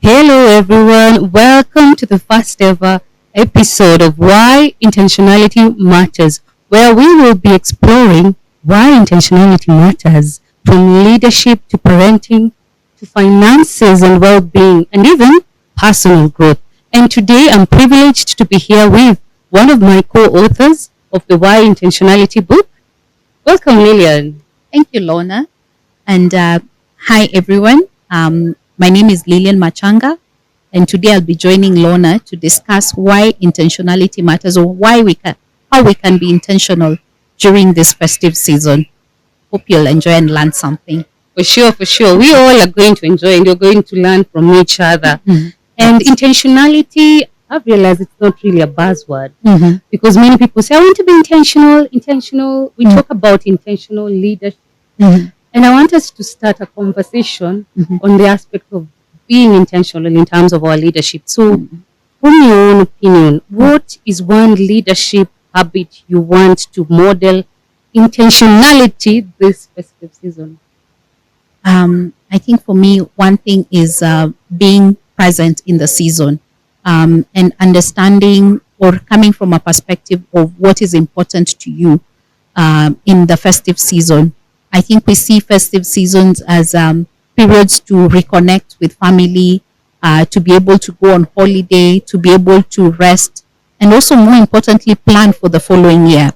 Hello, everyone. Welcome to the first ever episode of Why Intentionality Matters, where we will be exploring why intentionality matters from leadership to parenting to finances and well being and even personal growth. And today I'm privileged to be here with one of my co authors of the Why Intentionality book. Welcome, Lilian. Thank you, Lorna. And hi, everyone. My name is Lilian Machanga, and today I'll be joining Lorna to discuss why intentionality matters, or how we can be intentional during this festive season. Hope you'll enjoy and learn something. For sure, for sure. We all are going to enjoy and you're going to learn from each other. And intentionality, I've realized it's not really a buzzword because many people say, I want to be intentional. We talk about intentional leadership. And I want us to start a conversation on the aspect of being intentional in terms of our leadership. So, from your own opinion, what is one leadership habit you want to model intentionality this festive season? I think for me, one thing is being present in the season and understanding or coming from a perspective of what is important to you in the festive season. I think we see festive seasons as periods to reconnect with family, to be able to go on holiday, to be able to rest, and also more importantly, plan for the following year.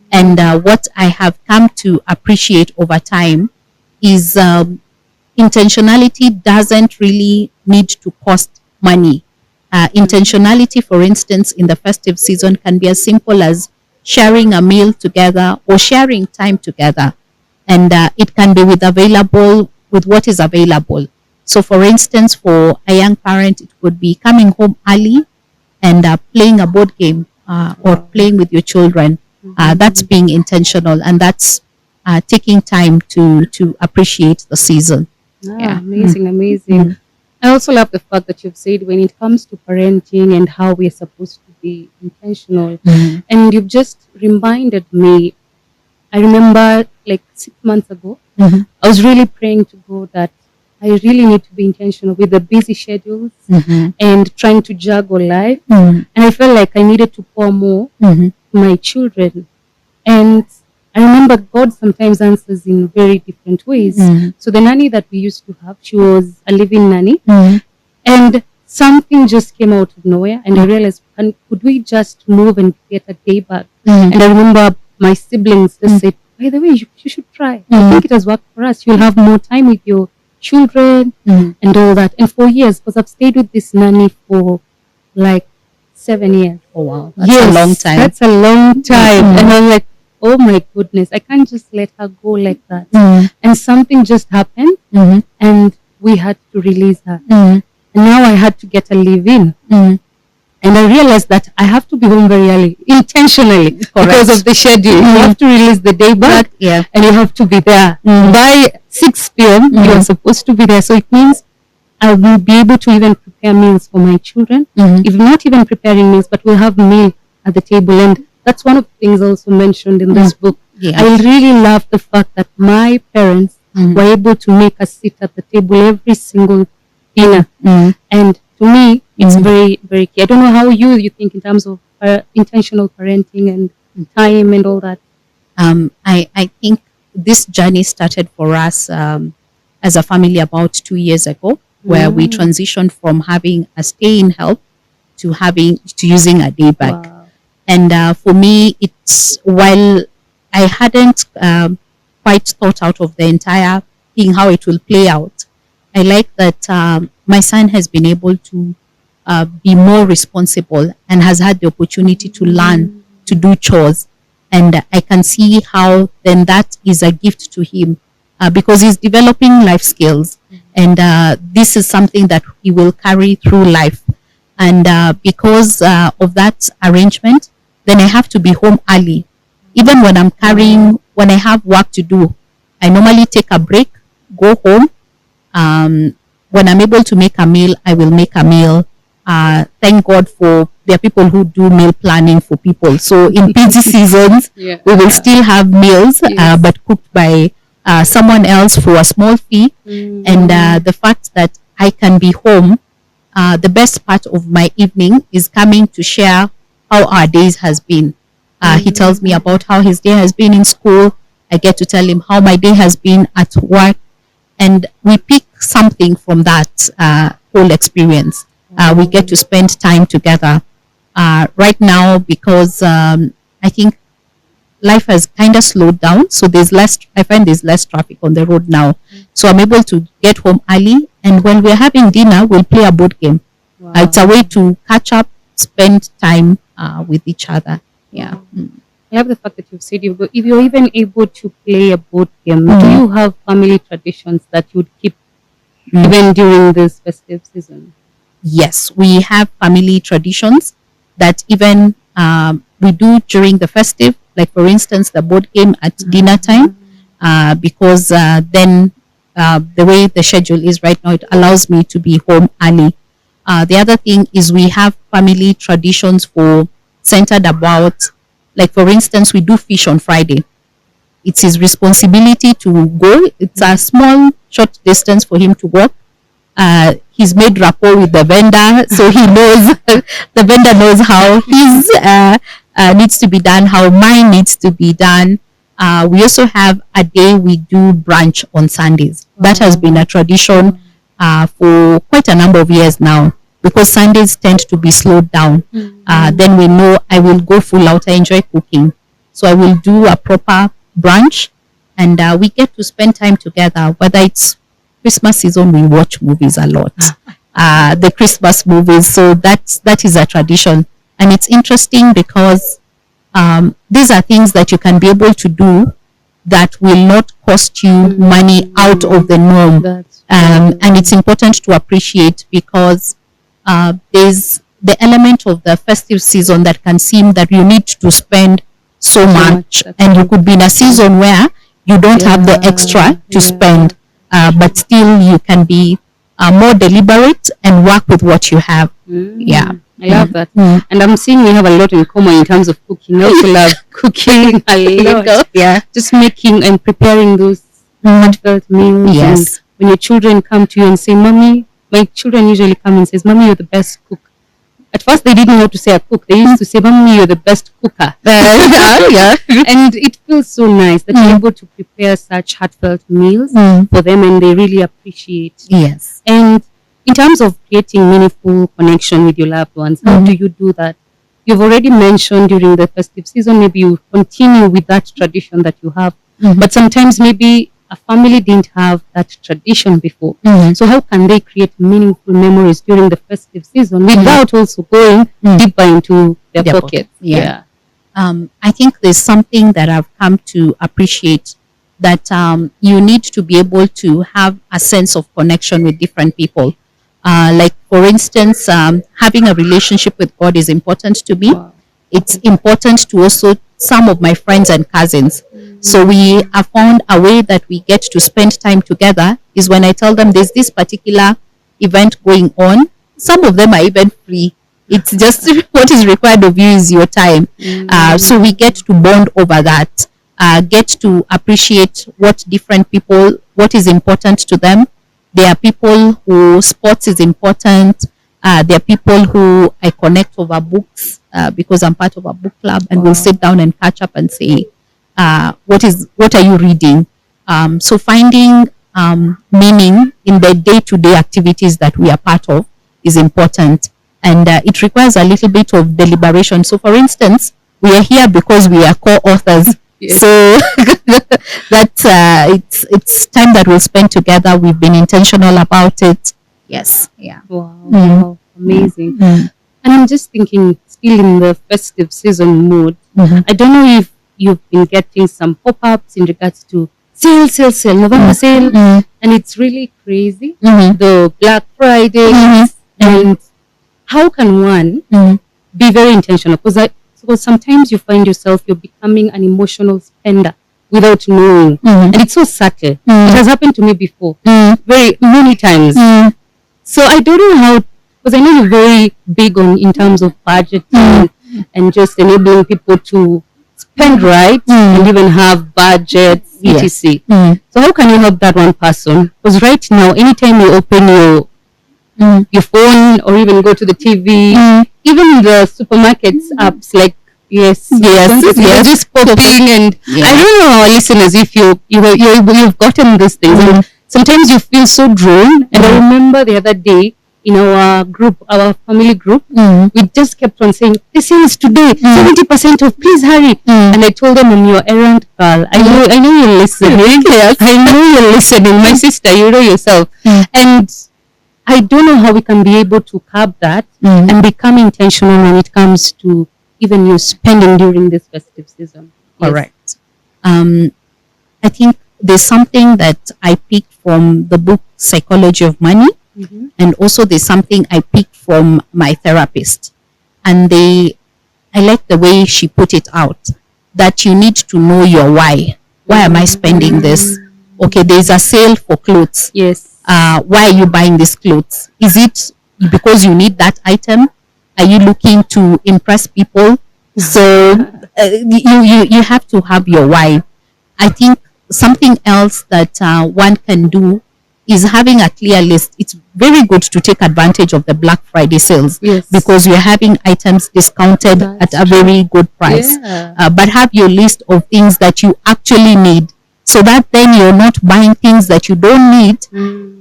And what I have come to appreciate over time is intentionality doesn't really need to cost money. Intentionality, for instance, in the festive season can be as simple as sharing a meal together or sharing time together. And it can be with what is available. So, for instance, for a young parent, it could be coming home early and playing a board game or playing with your children. That's being intentional, and that's taking time to appreciate the season. Amazing. I also love the fact that you've said when it comes to parenting and how we're supposed to be intentional. And you've just reminded me. I remember like 6 months ago, I was really praying to God that I really need to be intentional with the busy schedules and trying to juggle life. And I felt like I needed to pour more to my children. And I remember God sometimes answers in very different ways. So the nanny that we used to have, she was a living nanny. And something just came out of nowhere. And I realized, could we just move and get a day back? And I remember my siblings just said, by the way, you should try. I think it has worked for us. You'll have more time with your children and all that. And for years, because I've stayed with this nanny for like 7 years. Oh, wow. That's a long time. That's a long time. And I'm like, oh my goodness, I can't just let her go like that. And something just happened and we had to release her. And now I had to get a live-in. And I realized that I have to be home very early, intentionally, because of the schedule. You have to release the day back, and you have to be there. By 6 p.m., you are supposed to be there. So it means I will be able to even prepare meals for my children, if not even preparing meals, but we'll have meal at the table. And that's one of the things also mentioned in this book. I really love the fact that my parents were able to make us sit at the table every single dinner. And to me, it's very, very key. I don't know how you think in terms of intentional parenting and time and all that. I think this journey started for us as a family about 2 years ago, where we transitioned from having a stay-in help to using a day bag. Wow. And for me, it's while I hadn't quite thought out of the entire thing, how it will play out, I like that my son has been able to be more responsible and has had the opportunity to learn to do chores. And I can see how then that is a gift to him because he's developing life skills. And this is something that he will carry through life. And because of that arrangement, then I have to be home early. Even when when I have work to do, I normally take a break, go home. When I'm able to make a meal, I will make a meal. Thank God there are people who do meal planning for people. So in busy seasons, we will still have meals, but cooked by someone else for a small fee. And the fact that I can be home the best part of my evening is coming to share how our days has been. He tells me about how his day has been in school. I get to tell him how my day has been at work, and we pick something from that whole experience. We get to spend time together. Right now, because I think life has kind of slowed down, so I find there's less traffic on the road now, so I'm able to get home early, and when we're having dinner we'll play a board game. It's a way to catch up, spend time with each other. Yeah. I love the fact that you've said if you're even able to play a board game, do you have family traditions that you would keep even during this festive season? Yes, we have family traditions that even we do during the festive, like for instance the board game at dinner time, because then the way the schedule is right now, it allows me to be home early. The other thing is we have family traditions for centered about, like for instance, we do fish on Friday. It's his responsibility to go. It's a small, short distance for him to walk. He's made rapport with the vendor, so he knows the vendor knows how his needs to be done, how mine needs to be done. We also have a day we do brunch on Sundays. That has been a tradition for quite a number of years now, because Sundays tend to be slowed down. Then we know I will go full out. I enjoy cooking, so I will do a proper brunch, and we get to spend time together. Whether it's Christmas season, we watch movies a lot, the Christmas movies. So that is a tradition, and it's interesting because these are things that you can be able to do that will not cost you money out of the norm, and it's important to appreciate, because there's the element of the festive season that can seem that you need to spend so much, and you could be in a season where you don't have the extra to spend, but still you can be more deliberate and work with what you have. Yeah, I love that. And I'm seeing we have a lot in common in terms of cooking. I also love cooking a lot. Yeah, just making and preparing those heartfelt meals. Yes. And when your children come to you and say, "Mommy," my children usually come and says, "Mommy, you're the best cook." At first, they didn't know to say a cook. They used to say, "Mommy, you're the best cooker." yeah. And it feels so nice that you're able to prepare such heartfelt meals for them, and they really appreciate. Yes. And in terms of creating meaningful connection with your loved ones, how do you do that? You've already mentioned during the festive season, maybe you continue with that tradition that you have, but sometimes maybe a family didn't have that tradition before. So how can they create meaningful memories during the festive season without also going deeper into their pockets? Yeah. I think there's something that I've come to appreciate, that you need to be able to have a sense of connection with different people. Like for instance, having a relationship with God is important to me. It's important to also some of my friends and cousins. So we have found a way that we get to spend time together is when I tell them there's this particular event going on. Some of them are even free. It's just what is required of you is your time. So we get to bond over that, get to appreciate what different people, what is important to them. There are people who sports is important. There are people who I connect over books because I'm part of a book club, and we'll sit down and catch up and say, what are you reading? So finding meaning in the day-to-day activities that we are part of is important, and it requires a little bit of deliberation. So for instance, we are here because we are co-authors. So it's time that we'll spend together. We've been intentional about it. Yes. Yeah. Wow. Amazing. And I'm just thinking, still in the festive season mood, I don't know if you've been getting some pop-ups in regards to sale, November sale, and it's really crazy. The Black Friday, and how can one be very intentional? Because sometimes you find yourself, you're becoming an emotional spender without knowing, and it's so subtle. It has happened to me before, very many times. So I don't know how, because I know you're very big on in terms of budgeting and just enabling people to spend right and even have budgets, etc. So how can you help that one person? Because right now, anytime you open your your phone or even go to the TV. Even the supermarkets apps like yes, yes. just popping and I don't know our listeners if you've gotten these things. And sometimes you feel so drawn. And I remember the other day in our group, our family group, we just kept on saying, the sale is today, 70% off, please hurry. And I told them, I'm your errand girl. I know you're listening. Yes. I know you're listening. My sister, you know yourself. And I don't know how we can be able to curb that and become intentional when it comes to even your spending during this festive season. Correct. I think there's something that I picked from the book Psychology of Money. And also there's something I picked from my therapist. And I like the way she put it out, that you need to know your why. Why am I spending this? Okay, there's a sale for clothes. Yes. Why are you buying these clothes? Is it because you need that item? Are you looking to impress people? So you have to have your why. I think something else that one can do is having a clear list. It's very good to take advantage of the Black Friday sales because you're having items discounted at a very good price. But have your list of things that you actually need, so that then you're not buying things that you don't need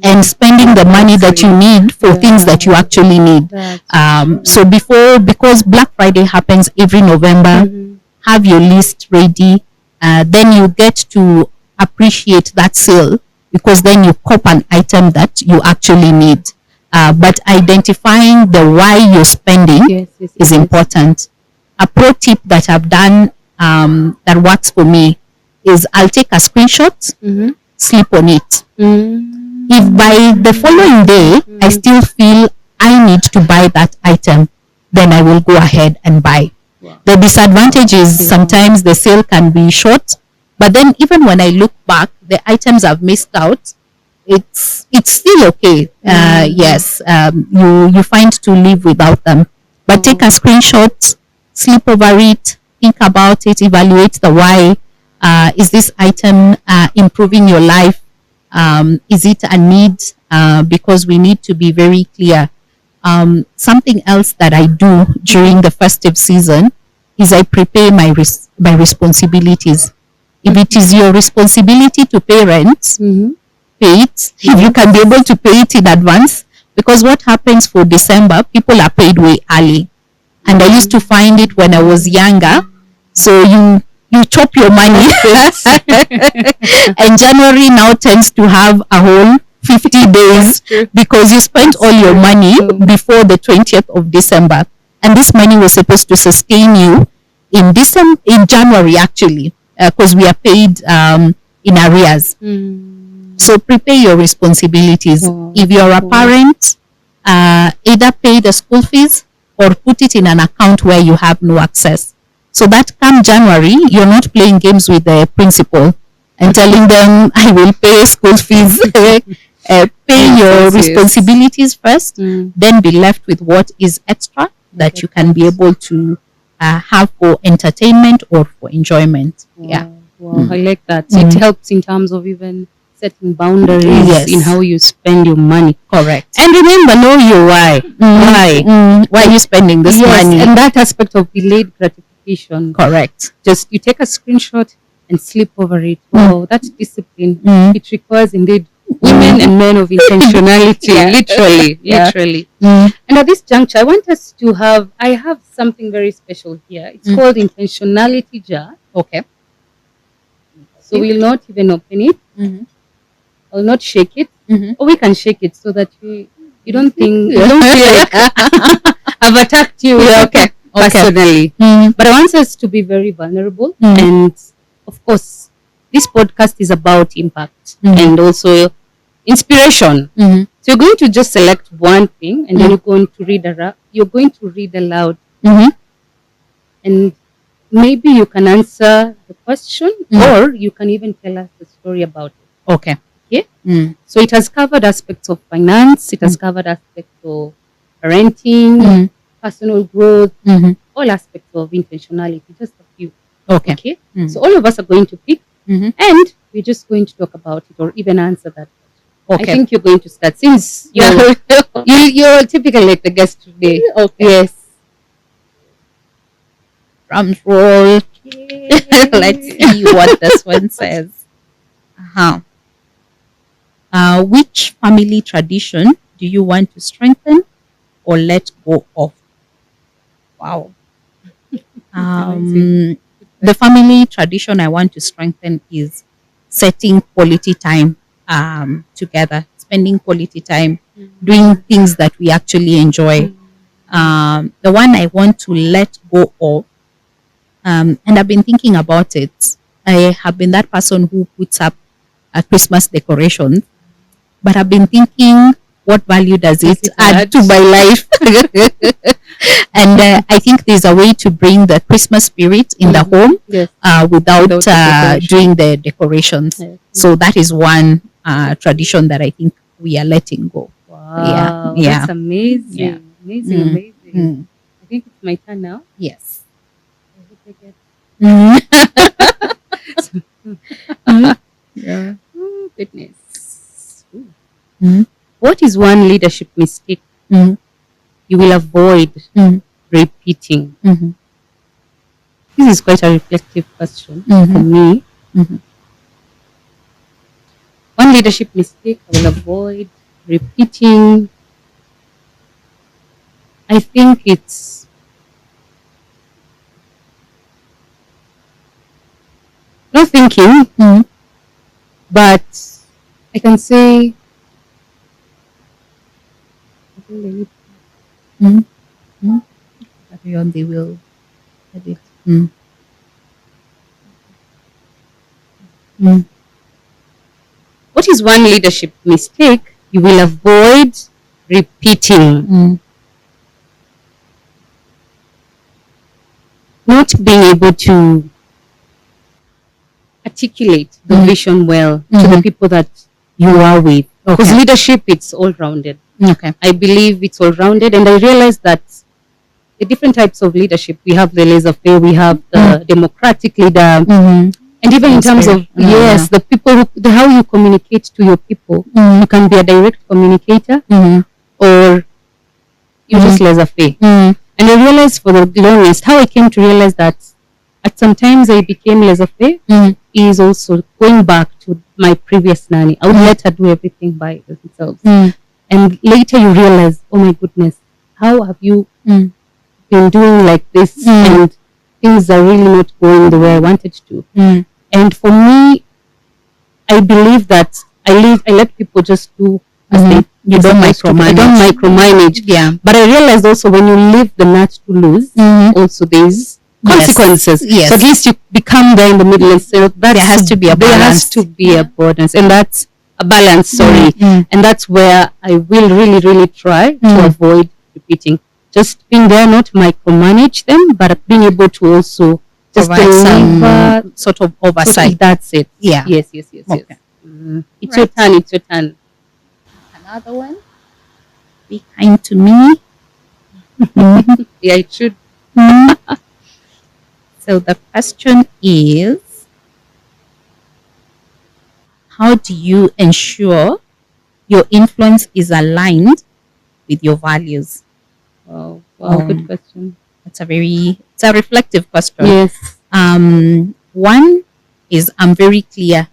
and spending the money that you need for things that you actually need. So because Black Friday happens every November, have your list ready. Then you get to appreciate that sale, because then you cop an item that you actually need. But identifying the why you're spending is important. A pro tip that I've done that works for me is I'll take a screenshot, sleep on it. If by the following day I still feel I need to buy that item, then I will go ahead and buy. The disadvantage is sometimes the sale can be short, but then even when I look back, the items I've missed out, it's still okay. Yes, you find to live without them. But take a screenshot, sleep over it, think about it, evaluate the why. Is this item improving your life? Is it a need? Because we need to be very clear. Something else that I do during the festive season is I prepare my responsibilities. If it is your responsibility to pay rent, pay it. If you can be able to pay it in advance, because what happens for December, people are paid way early. And I used to find it when I was younger. So you chop your money. And January now tends to have a whole 50 days because you spent all your money before the 20th of December. And this money was supposed to sustain you in January actually, because we are paid in arrears. So prepare your responsibilities. If you're a parent, either pay the school fees or put it in an account where you have no access. So that come January, you're not playing games with the principal and telling them, I will pay school fees. Pay your responsibilities first, then be left with what is extra that you can be able to have for entertainment or for enjoyment. I like that. It helps in terms of even setting boundaries in how you spend your money. Correct. And remember, know your why. Why are you spending this money? And that aspect of delayed gratification. Correct. Just you take a screenshot and sleep over it. Wow, that discipline. It requires indeed women and men of intentionality. Literally. And at this juncture, I want us to I have something very special here. It's called Intentionality jar. Okay. So we'll not even open it. I'll not shake it. Or we can shake it so that you don't think, you don't feel like I've attacked you personally. But I want us to be very vulnerable. And of course, this podcast is about impact and also inspiration. So you're going to just select one thing and then you're going to read aloud. And maybe you can answer the question or you can even tell us the story about it. Okay. So it has covered aspects of finance, it has covered aspects of parenting, personal growth, all aspects of intentionality, just a few. Okay. So all of us are going to pick and we're just going to talk about it or even answer that question. I Okay. think you're going to start since you're typically like the guest today. Okay. Yes. Drums roll. Let's see what this one says. Uh-huh. Which family tradition do you want to strengthen or let go of? Wow. The family tradition I want to strengthen is setting quality time together, spending quality time, doing things that we actually enjoy. The one I want to let go of, and I've been thinking about it. I have been that person who puts up a Christmas decoration, but I've been thinking, what value does it add to my life? And I think there's a way to bring the Christmas spirit in the home without doing the decorations. Yes. So that is one tradition that I think we are letting go. Wow. Yeah. That's amazing. Yeah. Amazing, amazing. I think it's my turn now. Yes. I hope I get Yeah. Oh, goodness. What is one leadership mistake Mm. you will avoid repeating? This is quite a reflective question for me. One leadership mistake I will avoid repeating. I think it's not thinking, but I can say They will edit. what is one leadership mistake you will avoid repeating? Not being able to articulate the vision well to the people that you are with. Because leadership, it's all rounded. Okay. I believe it's all rounded, and I realized that the different types of leadership, we have the laissez-faire, we have the democratic leader, and even in terms of the people, how you communicate to your people. You can be a direct communicator, or you're just laissez-faire. And I realized for the longest, how I came to realize that at some times I became laissez-faire is also going back to my previous nanny. I would let her do everything by themselves. And later you realize, oh my goodness, how have you been doing like this? And things are really not going the way I wanted to. And for me, I believe that I let people just do as they You don't micromanage. I don't micromanage. Yeah. But I realized also when you leave the nut to lose, also there's consequences. Yes. So at least you become there in the middle and say, that There has to be a balance. There has to be a balance. And that's a balance, sorry. And that's where I will really, really try to avoid repeating. Just being there, not micromanage them, but being able to also just provide some sort of oversight. That's it. Yeah. Yes. Okay. It's your turn. It's your turn. Another one. Be kind to me. Yeah, it should. So the question is, how do you ensure your influence is aligned with your values? Wow, good question. It's a reflective question. Yes. One is I'm very clear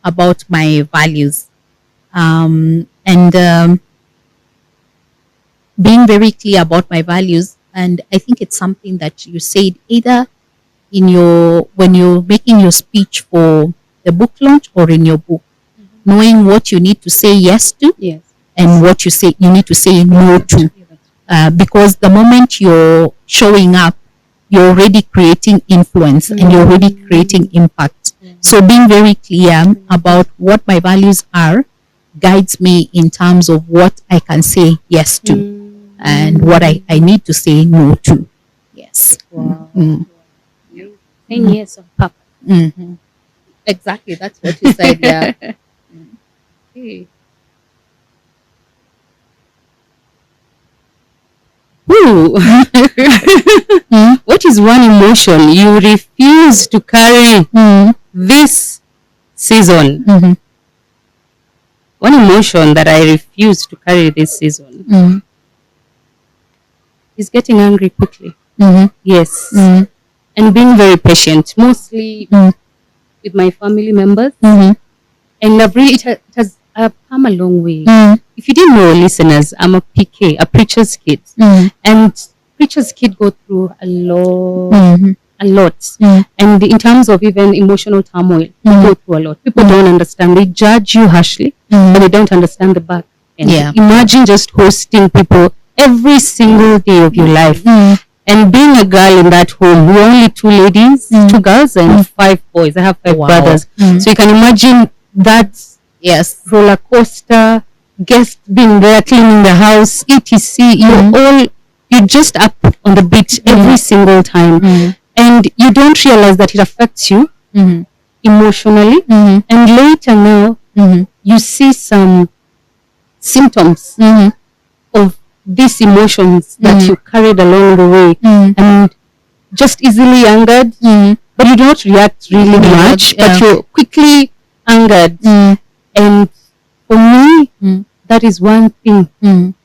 about my values. And being very clear about my values, and I think it's something that you said either when you're making your speech for the book launch or in your book, knowing what you need to say yes to, and what you need to say no to, because the moment you're showing up, you're already creating influence and you're already creating impact. So being very clear about what my values are guides me in terms of what I can say yes to and what I need to say no to. Yes. Wow. 10 years of purpose. Exactly. That's what you said. Yeah. Okay. What is one emotion you refuse to carry this season? one emotion that I refuse to carry this season is getting angry quickly. Yes. And being very patient, mostly with my family members. And I've come a long way. If you didn't know, listeners, I'm a PK, a preacher's kid. And preacher's kid go through a lot. A lot. And in terms of even emotional turmoil, they go through a lot. People don't understand. They judge you harshly, but they don't understand the back. And imagine just hosting people every single day of your life. And being a girl in that home, we're only 2 ladies, 2 girls, and 5 boys. I have 5 brothers. So you can imagine that roller coaster, guests being there, cleaning the house, etc. You're just up on the beach every single time. And you don't realize that it affects you emotionally. And later now, you see some symptoms of these emotions that you carried along the way, and just easily angered, but you don't react really much, but you're quickly angered. And for me, that is one thing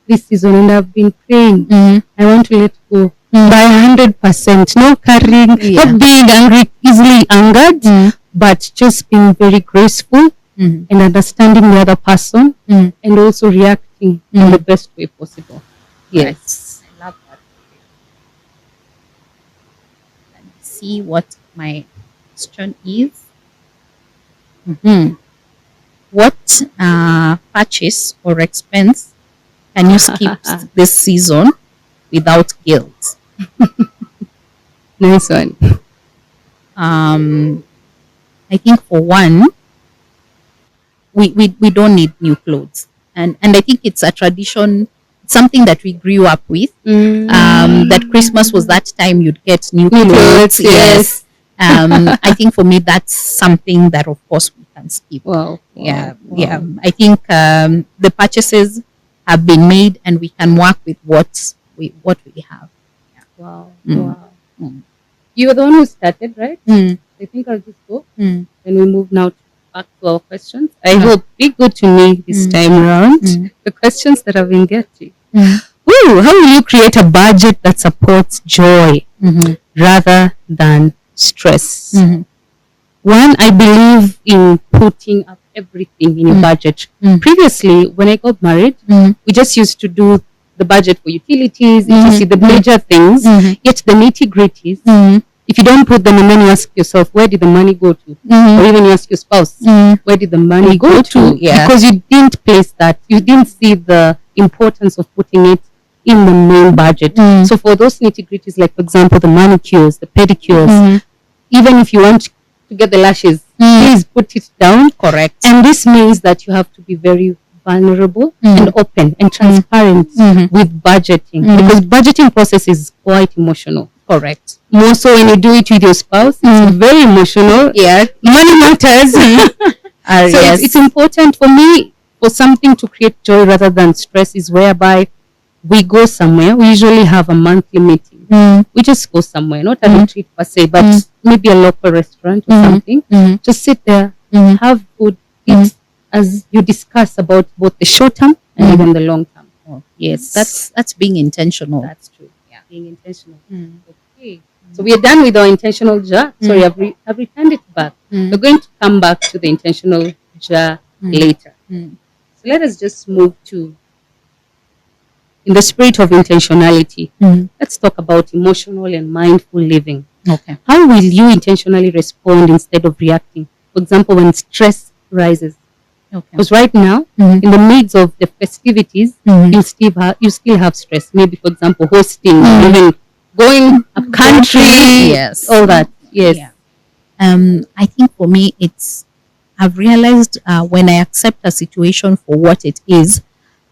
this season, and I've been praying. I want to let go by 100%. No carrying, not being angry, easily angered, but just being very graceful and understanding the other person, and also reacting in the best way possible. Yes. I love that. Let me see what my question is. What purchase or expense can you skip this season without guilt? Nice one. I think for one, we don't need new clothes, and I think it's a tradition, something that we grew up with. That Christmas was that time you'd get new clothes. Yes. I think for me that's something that of course we can skip. Wow. Yeah. I think the purchases have been made, and we can work with what we have. Wow. You were the one who started, right? I think I'll just go. Then we move now back to our questions. I hope be good to me this time around. The questions that I've been getting. How will you create a budget that supports joy rather than stress? One, I believe in putting up everything in your budget. Previously, when I got married, we just used to do the budget for utilities, etc., the major things, yet the nitty-gritties, if you don't put them, and then you ask yourself, where did the money go to? Or even you ask your spouse, where did the money go to? Because you didn't place that. You didn't see the importance of putting it in the main budget. So for those nitty-gritties, like for example, the manicures, the pedicures, even if you want to get the lashes, please put it down. Correct. And this means that you have to be very vulnerable and open and transparent with budgeting, because budgeting process is quite emotional. Correct. More so when you do it with your spouse, it's very emotional. Yeah. Money matters. So it's important for me, for something to create joy rather than stress, is whereby we go somewhere. We usually have a monthly meeting. We just go somewhere, not a retreat per se, but maybe a local restaurant or something. Just sit there, have food, eat, as you discuss about both the short term and even the long term. Oh, yes, that's being intentional. That's true. Yeah, being intentional. Okay, so we are done with our intentional jar. Sorry, I've returned it back. We're going to come back to the intentional jar later. So let us just move to, in the spirit of intentionality, let's talk about emotional and mindful living. Okay. How will you intentionally respond instead of reacting? For example, when stress rises. Okay. Because right now, in the midst of the festivities, you still have stress. Maybe, for example, hosting, even going a country, all that. Yes. Yeah. I think for me, I've realized when I accept a situation for what it is,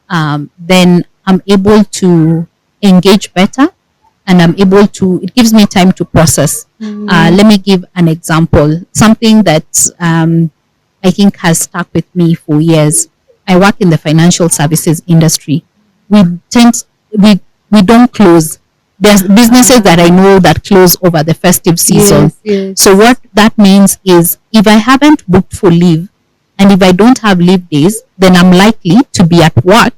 then I'm able to engage better, and it gives me time to process. Let me give an example. Something that I think has stuck with me for years. I work in the financial services industry. We don't close. There's businesses that I know that close over the festive season. Yes. So what that means is, if I haven't booked for leave And if I don't have leave days, then I'm likely to be at work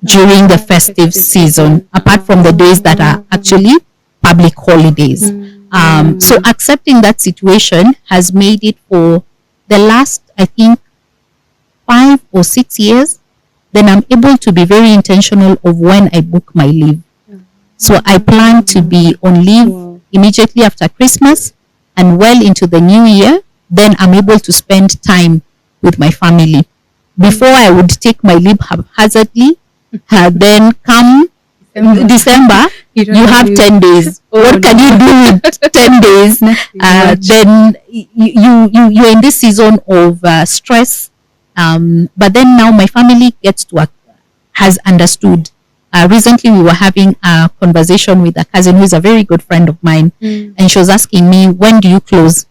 during the festive season, apart from the days that are actually public holidays. So accepting that situation has made it for the last, I think, 5 or 6 years, then I'm able to be very intentional of when I book my leave. So I plan to be on leave immediately after Christmas and well into the new year. Then I'm able to spend time with my family. Before I would take my leave haphazardly, then come December, you have 10 days. What can you do with 10 days? Then you're in this season of stress. But then now my family has understood. Recently, we were having a conversation with a cousin who is a very good friend of mine, and she was asking me, "When do you close?"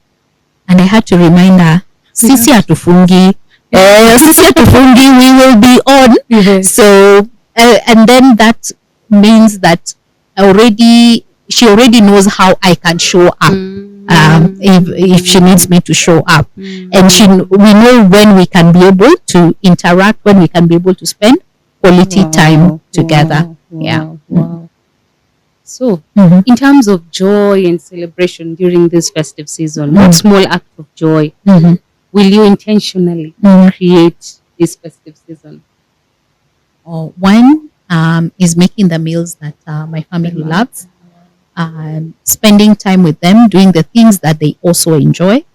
And I had to remind her, "Sisi hatufungi, sisi hatufungi, we will be on." So, and then that means that she already knows how I can show up. If she needs me to show up, and we know when we can be able to interact, when we can be able to spend quality time together. Wow. So, in terms of joy and celebration during this festive season, what small act of joy will you intentionally create this festive season? One is making the meals that my family loves, spending time with them, doing the things that they also enjoy,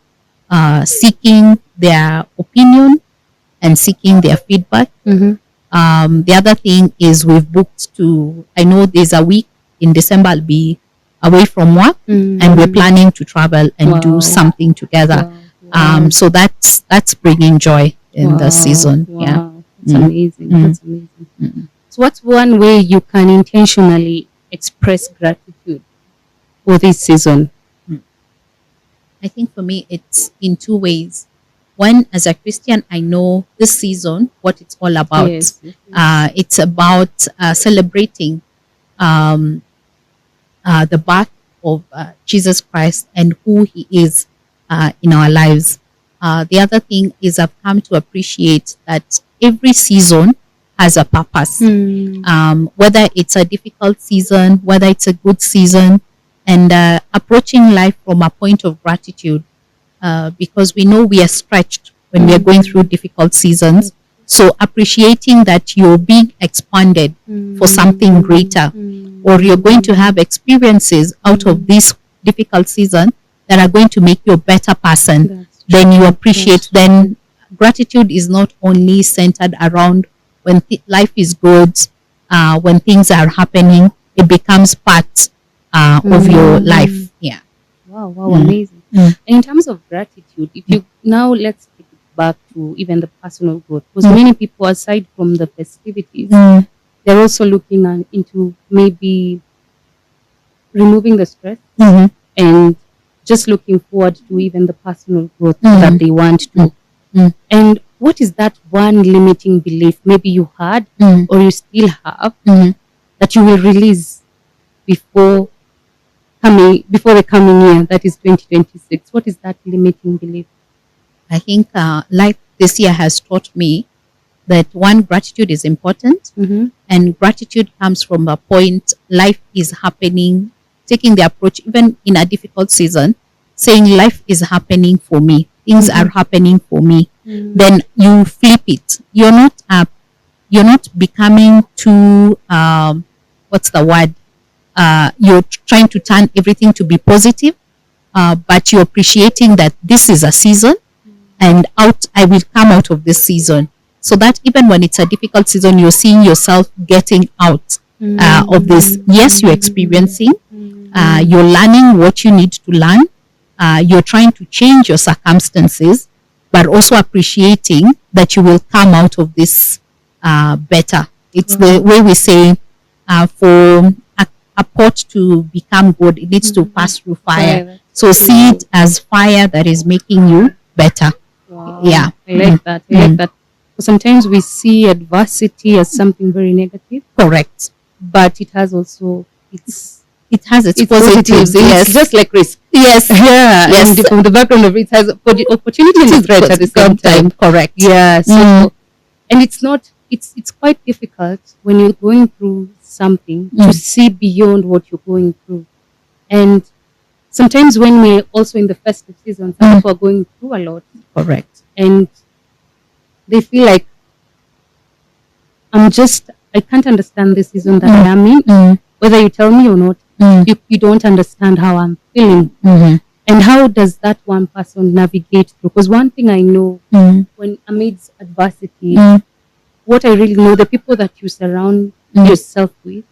seeking their opinion and seeking their feedback. The other thing is we've booked I know there's a week in December I'll be away from work, and we're planning to travel and do something together. So that's bringing joy in the season. Yeah. That's amazing. That's amazing. So what's one way you can intentionally express gratitude for this season? I think for me, it's in two ways. One, as a Christian, I know this season, what it's all about. It's about celebrating the birth of Jesus Christ and who he is in our lives. The other thing is I've come to appreciate that every season has a purpose, whether it's a difficult season, whether it's a good season, and approaching life from a point of gratitude. Because we know we are stretched when we are going through difficult seasons. So appreciating that you're being expanded for something greater, or you're going to have experiences out of this difficult season that are going to make you a better person, then you appreciate. Then gratitude is not only centered around when life is good, when things are happening, it becomes part of your life. Yeah. Wow, amazing. And in terms of gratitude, if you now let's take it back to even the personal growth, because many people, aside from the festivities, they're also looking into maybe removing the stress and just looking forward to even the personal growth that they want to. And what is that one limiting belief maybe you had or you still have that you will release before the coming year, that is 2026? What is that limiting belief? I think life this year has taught me that one, gratitude is important, and gratitude comes from a point life is happening, taking the approach even in a difficult season, saying life is happening for me, things are happening for me. Then you flip it. You're not becoming too what's the word? You're trying to turn everything to be positive, but you're appreciating that this is a season, and I will come out of this season. So that even when it's a difficult season, you're seeing yourself getting out of this. Yes, you're experiencing, you're learning what you need to learn, you're trying to change your circumstances, but also appreciating that you will come out of this better. It's the way we say, for a pot to become good, it needs to pass through fire. So see it as fire that is making you better. Wow. Yeah. I like that. I like that. Sometimes we see adversity as something very negative. Correct. But it has also its it has its It's positives. positives. It's Yes. just like risk. Yes. Yeah, Yes. and from the background of it has opportunity and threat at the same time. Correct. Yeah, so and it's not. It's quite difficult when you're going through something to see beyond what you're going through, and sometimes when we're also in the festive season, some people are going through a lot, Correct. and they feel like I can't understand the season that I am in. Whether you tell me or not, you don't understand how I'm feeling. And how does that one person navigate through? Because one thing I know, when amidst adversity, what I really know, the people that you surround yourself with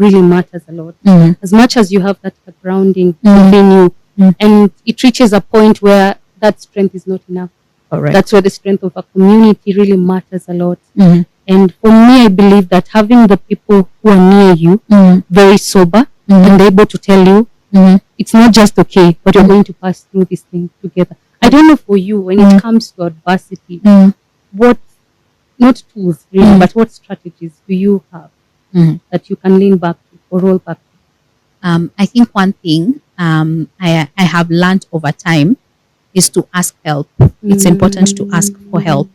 really matters a lot. As much as you have that grounding within you, and it reaches a point where that strength is not enough. Correct. That's where the strength of a community really matters a lot. And for me, I believe that having the people who are near you, very sober, and able to tell you, it's not just okay, but you're going to pass through this thing together. I don't know for you, when it comes to adversity, what, not tools really, but what strategies do you have that you can lean back to or roll back to? I think one thing I have learned over time is to ask help. It's important to ask for help.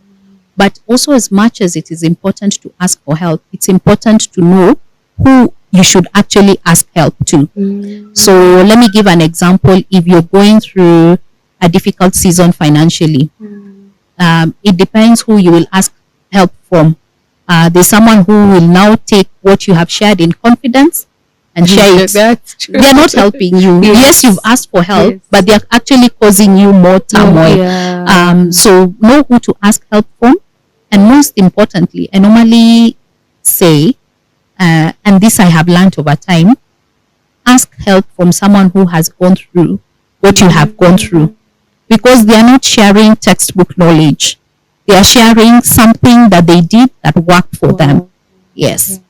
But also, as much as it is important to ask for help, it's important to know who you should actually ask help to. So let me give an example. If you're going through a difficult season financially, it depends who you will ask help from. There's someone who will now take what you have shared in confidence and share it. That's true. They're not helping you. Yes, you've asked for help, but they're actually causing you more turmoil. So know who to ask help from. And most importantly, I normally say, and this I have learned over time, ask help from someone who has gone through what you have gone through. Because they are not sharing textbook knowledge. They are sharing something that they did that worked for them. Yes.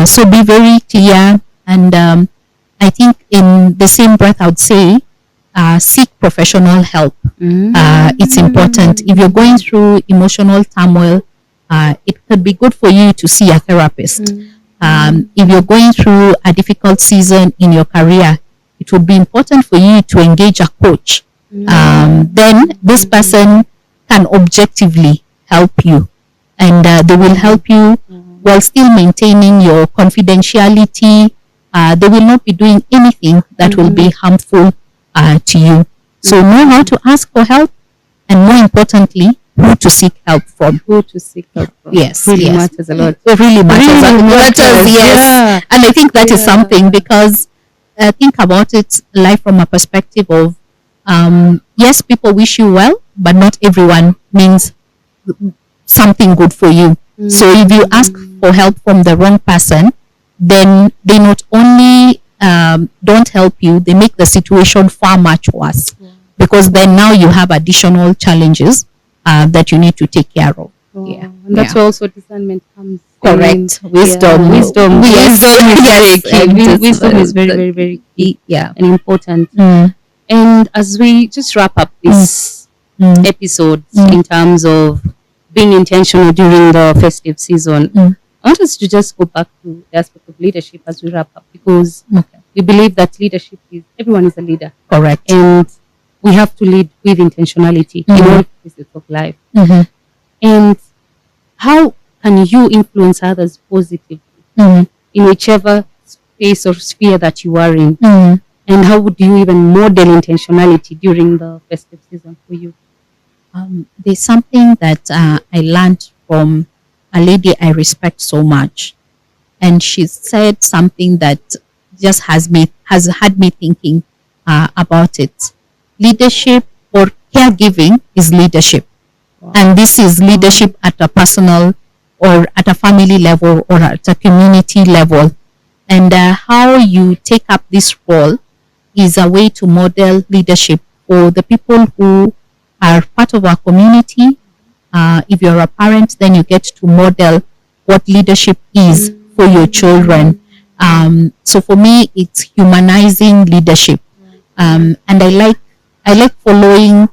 So be very clear. And I think in the same breath, I would say, seek professional help. It's important. If you're going through emotional turmoil, it could be good for you to see a therapist. If you're going through a difficult season in your career, it would be important for you to engage a coach. Then this person can objectively help you, and they will help you while still maintaining your confidentiality. They will not be doing anything that will be harmful to you. So know how to ask for help, and more importantly, who to seek help from. Who to seek help from. Yes, really yes. matters a lot. It really matters. Really matters, Yes. yeah. And I think that is something, because think about it, life from a perspective of, yes, people wish you well, but not everyone means something good for you. So if you ask for help from the wrong person, then they not only don't help you, they make the situation far much worse. Because then now you have additional challenges that you need to take care of. And that's where also discernment comes. Correct. In. Wisdom. Wisdom. Wisdom is very key. Wisdom is very, very, very key. Yeah. And important. And as we just wrap up this episode in terms of being intentional during the festive season, I want us to just go back to the aspect of leadership as we wrap up, because we believe that leadership is, everyone is a leader. Correct. And we have to lead with intentionality in all phases of life. And how can you influence others positively in whichever space or sphere that you are in? And how would you even model intentionality during the festive season for you? There's something that I learned from a lady I respect so much, and she said something that just has had me thinking about it. Leadership or caregiving is leadership. And this is leadership at a personal or at a family level or at a community level. And how you take up this role is a way to model leadership for the people who are part of our community. If you're a parent, then you get to model what leadership is for your children. So for me, it's humanizing leadership. And I like following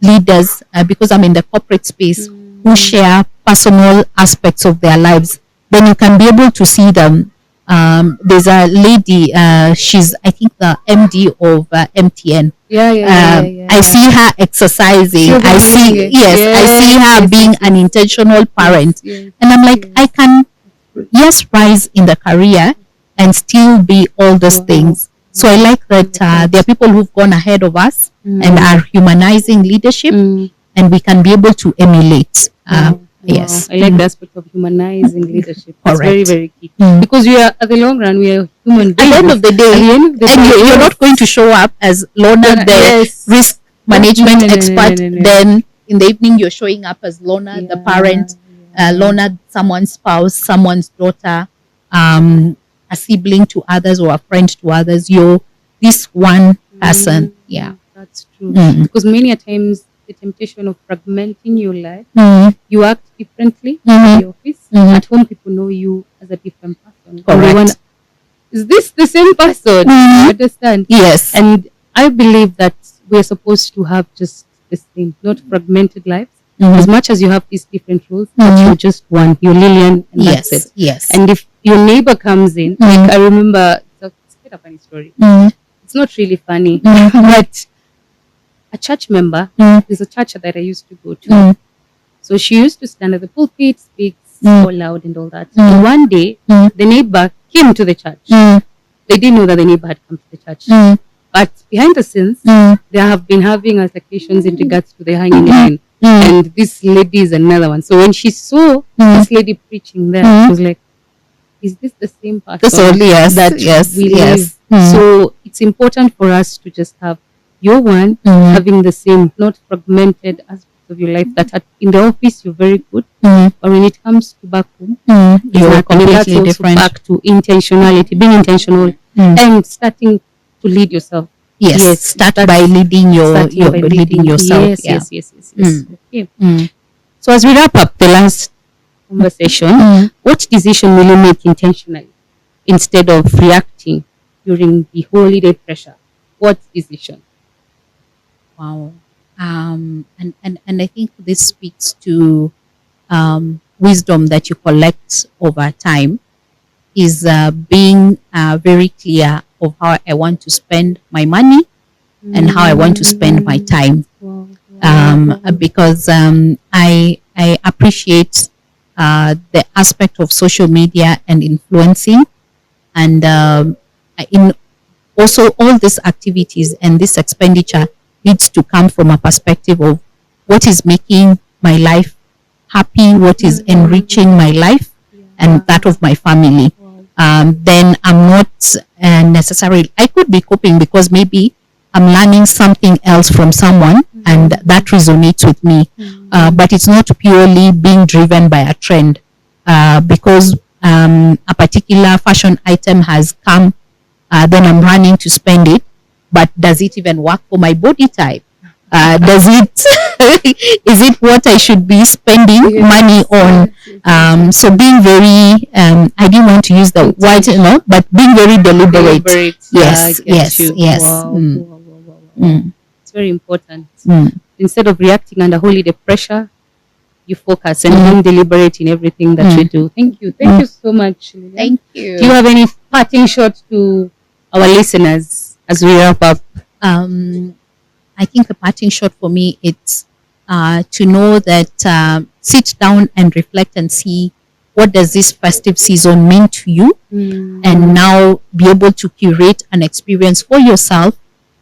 leaders because I'm in the corporate space who share personal aspects of their lives. Then you can be able to see them There's a lady, she's, I think, the MD of MTN. I see her exercising. I see, yes, I see her being an intentional parent. And I'm like, I can, yes, rise in the career and still be all those things. So I like that there are people who've gone ahead of us and are humanizing leadership, and we can be able to emulate. Yes. I like the aspect of humanizing leadership. It's Correct. very, very key. Because we are, at the long run, we are human beings. At the end of the day, you're not going to show up as Lorna, the risk management expert. Then in the evening, you're showing up as Lorna, the parent, Lorna, someone's spouse, someone's daughter, a sibling to others, or a friend to others. You're this one person. Yeah. That's true. Because many a times, the temptation of fragmenting your life, you act differently in the office. At home, people know you as a different person. Correct. Is this the same person? You understand? Yes. And I believe that we're supposed to have just the same, not fragmented lives. As much as you have these different roles, but you're just one. You're Lilian, and that's it. Yes. And if your neighbor comes in, like I remember, it's quite a funny story. It's not really funny, but a church member, there's a church that I used to go to. So she used to stand at the pulpit, speak so loud and all that. And one day, the neighbor came to the church. They didn't know that the neighbor had come to the church. But behind the scenes, they have been having altercations in regards to the hanging line. And this lady is another one. So when she saw this lady preaching there, she was like, is this the same person that we live? So it's important for us to just have your one having the same, not fragmented aspects of your life, that in the office you're very good, but when it comes to back home, you're completely different. Back to intentionality, being intentional, and starting to lead yourself. Yes, start by leading leading yourself. Yes. Okay. So as we wrap up the last conversation, what decision will you make intentionally instead of reacting during the holiday pressure? What decision? Wow. And I think this speaks to wisdom that you collect over time, is being very clear of how I want to spend my money and how I want to spend my time. Because I appreciate the aspect of social media and influencing, and in also all these activities and this expenditure needs to come from a perspective of what is making my life happy, what is enriching my life and that of my family. Then I'm not necessarily, I could be coping because maybe I'm learning something else from someone and that resonates with me. But it's not purely being driven by a trend because a particular fashion item has come, then I'm running to spend it. But does it even work for my body type? Does it, is it what I should be spending money on? So being very, I didn't want to use the word, but being very deliberate. Yes. Wow. It's very important. Instead of reacting under holiday pressure, you focus and being deliberate in everything that you do. Thank you so much, Lilian. Thank you. Do you have any parting shot to our listeners as we wrap up? I think the parting shot for me, it's to know that sit down and reflect and see what does this festive season mean to you, and now be able to curate an experience for yourself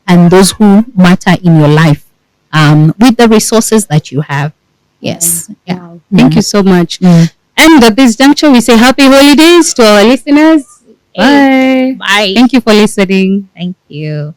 and those who matter in your life with the resources that you have. Yes. Wow. Thank you so much. And at this juncture, we say happy holidays to our listeners. Bye. Bye. Thank you for listening. Thank you.